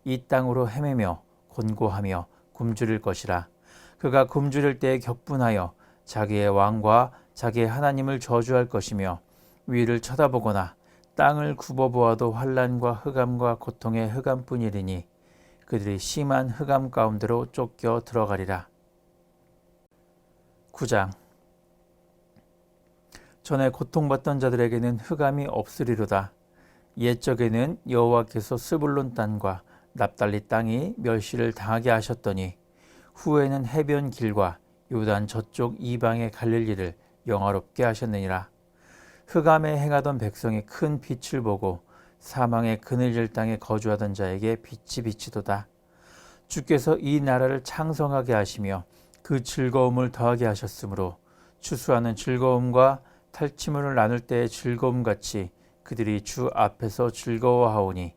Speaker 4: 이 땅으로 헤매며 곤고하며 굶주릴 것이라. 그가 굶주릴 때에 격분하여 자기의 왕과 자기의 하나님을 저주할 것이며 위를 쳐다보거나 땅을 굽어보아도 환난과 흑암과 고통의 흑암뿐이리니 그들이 심한 흑암 가운데로 쫓겨 들어가리라. 9장. 전에 고통받던 자들에게는 흑암이 없으리로다. 옛적에는 여호와께서 스불론 땅과 납달리 땅이 멸시를 당하게 하셨더니 후에는 해변 길과 요단 저쪽 이방에 갈릴 일을 영화롭게 하셨느니라. 흑암에 행하던 백성이 큰 빛을 보고 사망의 그늘질 땅에 거주하던 자에게 빛이 비치도다. 주께서 이 나라를 창성하게 하시며 그 즐거움을 더하게 하셨으므로 추수하는 즐거움과 탈취물을 나눌 때의 즐거움같이 그들이 주 앞에서 즐거워하오니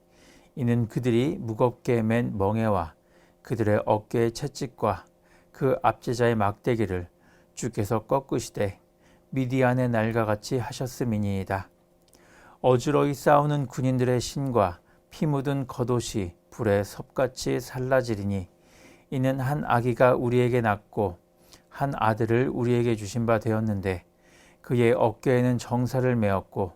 Speaker 4: 이는 그들이 무겁게 맨 멍에와 그들의 어깨의 채찍과 그 압제자의 막대기를 주께서 꺾으시되 미디안의 날과 같이 하셨음이니이다. 어지러이 싸우는 군인들의 신과 피 묻은 겉옷이 불에 섭같이 살라지리니 이는 한 아기가 우리에게 낳고 한 아들을 우리에게 주신 바 되었는데 그의 어깨에는 정사를 메었고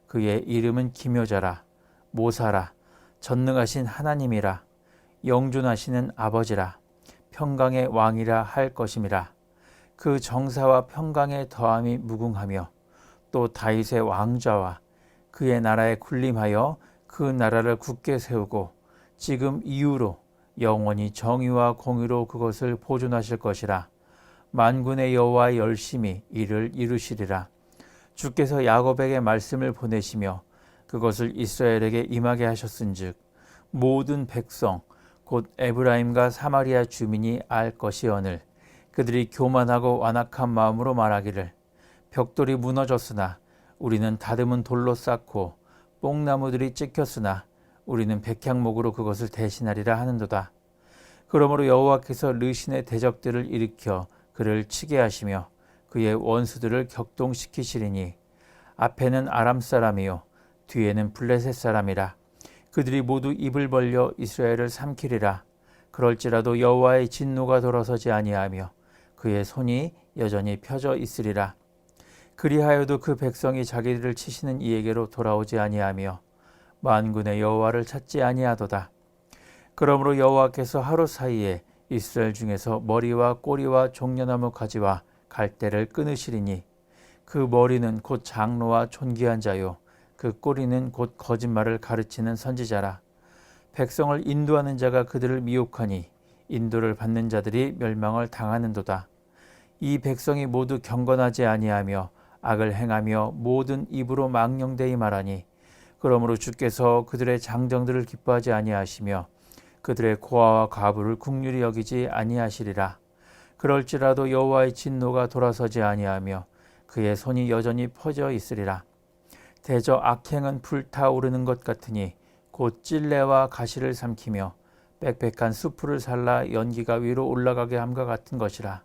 Speaker 4: 그의 이름은 기묘자라 모사라 전능하신 하나님이라 영존하시는 아버지라 평강의 왕이라 할 것임이라. 그 정사와 평강의 더함이 무궁하며 또 다윗의 왕좌와 그의 나라에 군림하여 그 나라를 굳게 세우고 지금 이후로 영원히 정의와 공의로 그것을 보존하실 것이라. 만군의 여호와의 열심히 이를 이루시리라. 주께서 야곱에게 말씀을 보내시며 그것을 이스라엘에게 임하게 하셨은즉 모든 백성 곧 에브라임과 사마리아 주민이 알 것이오늘 그들이 교만하고 완악한 마음으로 말하기를 벽돌이 무너졌으나 우리는 다듬은 돌로 쌓고 뽕나무들이 찍혔으나 우리는 백향목으로 그것을 대신하리라 하는도다. 그러므로 여호와께서 르신의 대적들을 일으켜 그를 치게 하시며 그의 원수들을 격동시키시리니 앞에는 아람 사람이요 뒤에는 블레셋 사람이라. 그들이 모두 입을 벌려 이스라엘을 삼키리라. 그럴지라도 여호와의 진노가 돌아서지 아니하며 그의 손이 여전히 펴져 있으리라. 그리하여도 그 백성이 자기들을 치시는 이에게로 돌아오지 아니하며 만군의 여호와를 찾지 아니하도다. 그러므로 여호와께서 하루 사이에 이스라엘 중에서 머리와 꼬리와 종려나무 가지와 갈대를 끊으시리니 그 머리는 곧 장로와 존귀한 자요 그 꼬리는 곧 거짓말을 가르치는 선지자라. 백성을 인도하는 자가 그들을 미혹하니 인도를 받는 자들이 멸망을 당하는도다. 이 백성이 모두 경건하지 아니하며 악을 행하며 모든 입으로 망령되이 말하니 그러므로 주께서 그들의 장정들을 기뻐하지 아니하시며 그들의 고아와 과부를 긍휼히 여기지 아니하시리라. 그럴지라도 여호와의 진노가 돌아서지 아니하며 그의 손이 여전히 퍼져 있으리라. 대저 악행은 불타오르는 것 같으니 곧 찔레와 가시를 삼키며 빽빽한 수풀을 살라 연기가 위로 올라가게 함과 같은 것이라.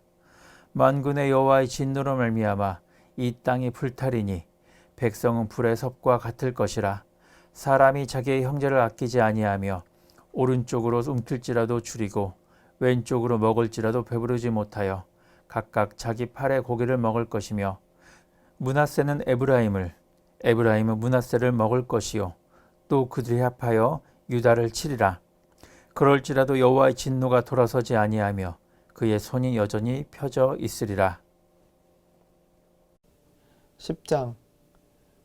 Speaker 4: 만군의 여호와의 진노로 말미암아 이 땅이 불타리니 백성은 불의 섭과 같을 것이라. 사람이 자기의 형제를 아끼지 아니하며 오른쪽으로 움킬지라도 줄이고 왼쪽으로 먹을지라도 배부르지 못하여 각각 자기 팔의 고기를 먹을 것이며 므낫세는 에브라임은 므낫세를 먹을 것이요 또 그들이 합하여 유다를 치리라. 그럴지라도 여호와의 진노가 돌아서지 아니하며 그의 손이 여전히 펴져 있으리라.
Speaker 5: 10장.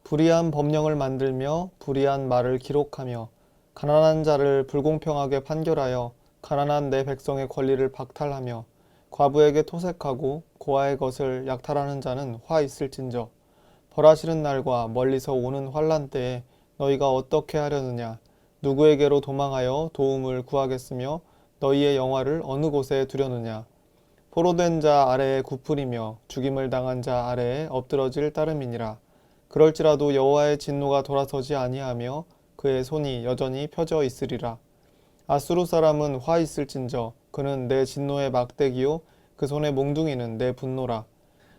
Speaker 5: 불의한 법령을 만들며 불의한 말을 기록하며 가난한 자를 불공평하게 판결하여 가난한 내 백성의 권리를 박탈하며 과부에게 토색하고 고아의 것을 약탈하는 자는 화 있을진저. 벌하시는 날과 멀리서 오는 환난 때에 너희가 어떻게 하려느냐. 누구에게로 도망하여 도움을 구하겠으며 너희의 영화를 어느 곳에 두려느냐. 포로된 자 아래에 굽으리며 죽임을 당한 자 아래에 엎드러질 따름이니라. 그럴지라도 여호와의 진노가 돌아서지 아니하며 그의 손이 여전히 펴져 있으리라. 아수르 사람은 화 있을진저. 그는 내 진노의 막대기요 그 손의 몽둥이는 내 분노라.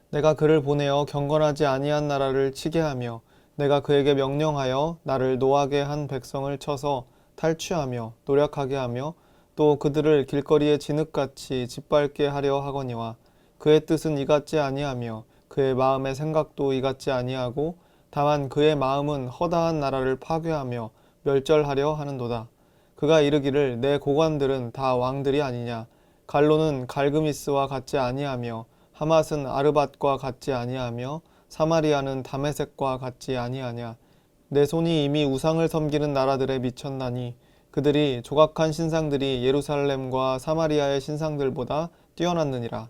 Speaker 5: 내가 그를 보내어 경건하지 아니한 나라를 치게 하며 내가 그에게 명령하여 나를 노하게 한 백성을 쳐서 탈취하며 노력하게 하며 또 그들을 길거리에 진흙같이 짓밟게 하려 하거니와 그의 뜻은 이같지 아니하며 그의 마음의 생각도 이같지 아니하고 다만 그의 마음은 허다한 나라를 파괴하며 멸절하려 하는도다. 그가 이르기를 내 고관들은 다 왕들이 아니냐. 갈로는 갈그미스와 같지 아니하며 하맛은 아르밧과 같지 아니하며 사마리아는 다메섹과 같지 아니하냐. 내 손이 이미 우상을 섬기는 나라들에 미쳤나니 그들이 조각한 신상들이 예루살렘과 사마리아의 신상들보다 뛰어났느니라.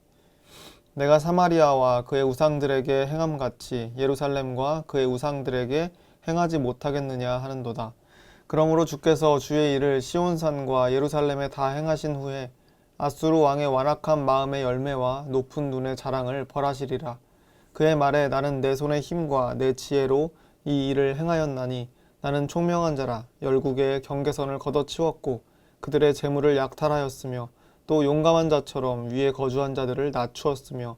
Speaker 5: 내가 사마리아와 그의 우상들에게 행함같이 예루살렘과 그의 우상들에게 행하지 못하겠느냐 하는도다. 그러므로 주께서 주의 일을 시온산과 예루살렘에 다 행하신 후에 아수르 왕의 완악한 마음의 열매와 높은 눈의 자랑을 벌하시리라. 그의 말에 나는 내 손의 힘과 내 지혜로 이 일을 행하였나니 나는 총명한 자라. 열국의 경계선을 걷어치웠고 그들의 재물을 약탈하였으며 또 용감한 자처럼 위에 거주한 자들을 낮추었으며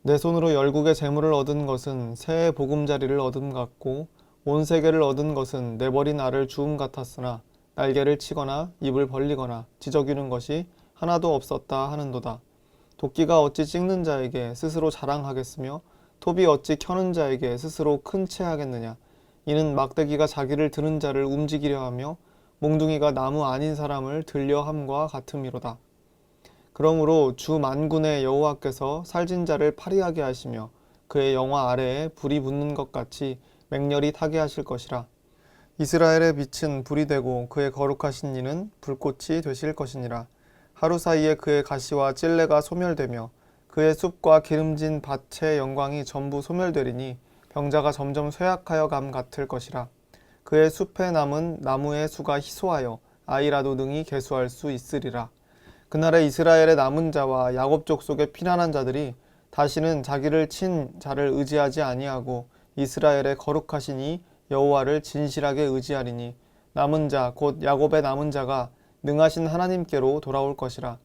Speaker 5: 내 손으로 열국의 재물을 얻은 것은 새의 보금자리를 얻음 같고 온 세계를 얻은 것은 내버린 알을 주움 같았으나 날개를 치거나 입을 벌리거나 지저귀는 것이 하나도 없었다 하는도다. 도끼가 어찌 찍는 자에게 스스로 자랑하겠으며 톱이 어찌 켜는 자에게 스스로 큰 체하겠느냐. 이는 막대기가 자기를 드는 자를 움직이려 하며 몽둥이가 나무 아닌 사람을 들려 함과 같음이로다. 그러므로 주 만군의 여호와께서 살진 자를 파리하게 하시며 그의 영화 아래에 불이 붙는 것 같이 맹렬히 타게 하실 것이라. 이스라엘의 빛은 불이 되고 그의 거룩하신 이는 불꽃이 되실 것이니라. 하루 사이에 그의 가시와 찔레가 소멸되며 그의 숲과 기름진 밭의 영광이 전부 소멸되리니 병자가 점점 쇠약하여 감 같을 것이라. 그의 숲에 남은 나무의 수가 희소하여 아이라도 능히 계수할 수 있으리라. 그날에 이스라엘의 남은 자와 야곱 족속의 피난한 자들이 다시는 자기를 친 자를 의지하지 아니하고 이스라엘의 거룩하신 이 여호와를 진실하게 의지하리니 남은 자 곧 야곱의 남은 자가 능하신 하나님께로 돌아올 것이라.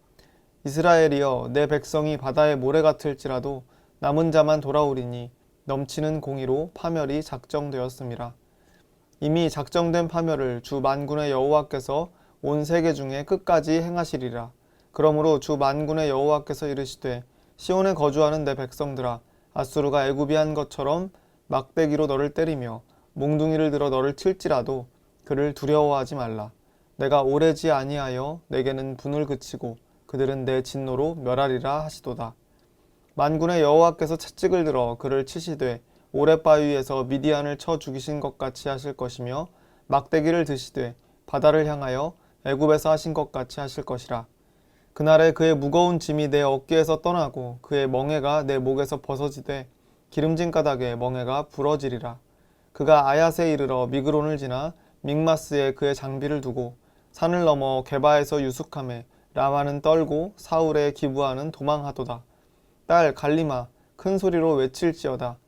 Speaker 5: 이스라엘이여 내 백성이 바다의 모래 같을지라도 남은 자만 돌아오리니 넘치는 공의로 파멸이 작정되었음이라. 이미 작정된 파멸을 주 만군의 여호와께서 온 세계 중에 끝까지 행하시리라. 그러므로 주 만군의 여호와께서 이르시되 시온에 거주하는 내 백성들아 아수르가 애굽이 한 것처럼 막대기로 너를 때리며 몽둥이를 들어 너를 칠지라도 그를 두려워하지 말라. 내가 오래지 아니하여 내게는 분을 그치고 그들은 내 진노로 멸하리라 하시도다. 만군의 여호와께서 채찍을 들어 그를 치시되 오랫바위에서 미디안을 쳐 죽이신 것 같이 하실 것이며 막대기를 드시되 바다를 향하여 애굽에서 하신 것 같이 하실 것이라. 그날에 그의 무거운 짐이 내 어깨에서 떠나고 그의 멍에가 내 목에서 벗어지되 기름진 가닥에 멍에가 부러지리라. 그가 아얏에 이르러 미그론을 지나 믹마스에 그의 장비를 두고 산을 넘어 게바에서 유숙하매 라마는 떨고 사울의 기부하는 도망하도다. 딸 갈리마 큰 소리로 외칠지어다.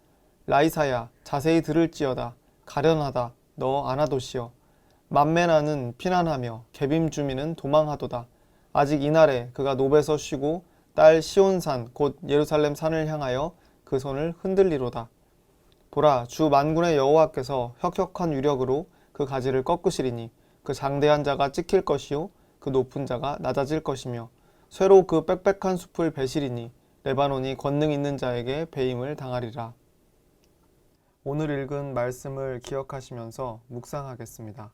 Speaker 5: 라이사야 자세히 들을지어다. 가련하다 너 아나도시여. 맘메나는 피난하며 게빔 주민은 도망하도다. 아직 이날에 그가 노베서 쉬고 딸 시온산 곧 예루살렘 산을 향하여 그 손을 흔들리로다. 보라 주 만군의 여호와께서 혁혁한 위력으로 그 가지를 꺾으시리니 그 장대한 자가 찍힐 것이요 그 높은 자가 낮아질 것이며 쇠로 그 빽빽한 숲을 베시리니 레바논이 권능 있는 자에게 배임을 당하리라. 오늘 읽은 말씀을 기억하시면서 묵상하겠습니다.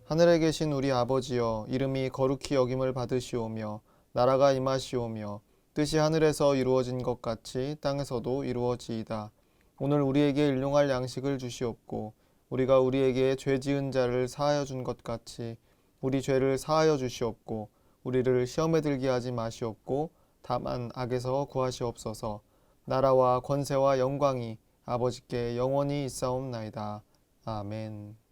Speaker 5: 하늘에 계신 우리 아버지여, 이름이 거룩히 여김을 받으시오며 나라가 임하시오며 뜻이 하늘에서 이루어진 것 같이 땅에서도 이루어지이다. 오늘 우리에게 일용할 양식을 주시옵고 우리가 우리에게 죄 지은 자를 사하여 준 것 같이 우리 죄를 사하여 주시옵고 우리를 시험에 들게 하지 마시옵고 다만 악에서 구하시옵소서. 나라와 권세와 영광이 아버지께 영원히 있사옵나이다. 아멘.